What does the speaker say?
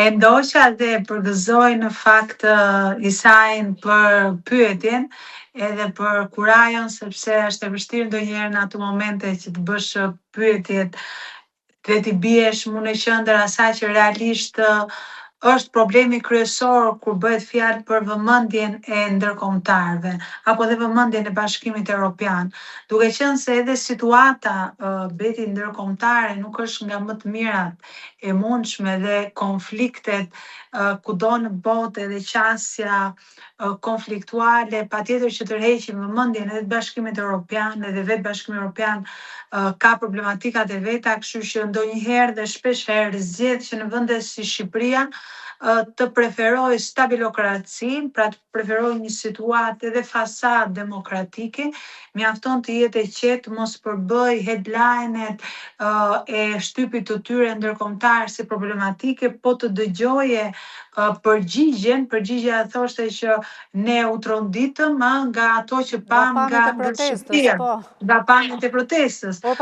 E ndoqa dhe përgëzoj në fakt Isajin për pyetjen edhe për kurajon sepse është e vështirë ndonjëherë në ato momente që të bësh pyetjet dhe t'i biesh mu në qendër asaj që realisht është problemi kryesor kur bëhet fjalë për vëmendjen e ndërkombëtarëve apo dhe vëmendjen e Bashkimit Evropian. Duke qenë se edhe situata breti ndërkombëtare nuk është nga më të mirat e mundshme dhe konfliktet kudo në botë edhe qasja konfliktuale, patjetër që tërheqim vëmendjen edhe të Bashkimit Evropian edhe vetë Bashkimi Evropian ka problematikat e veta, kështu që ndonjëherë dhe shpeshherë zgjedh që në vende si Shqipëria të preferoj stabilokracinë, pra të preferoj një situatë edhe fasadë demokratike, mjafton të jetë e qetë, mos përbëj headline-et e shtypit të tyre ndërkombëtar si problematike, po të dëgjoje përgjigjja thoshte që ne u tronditëm nga ato që pam nga ndërshqiptia, nga pamjet e protestës.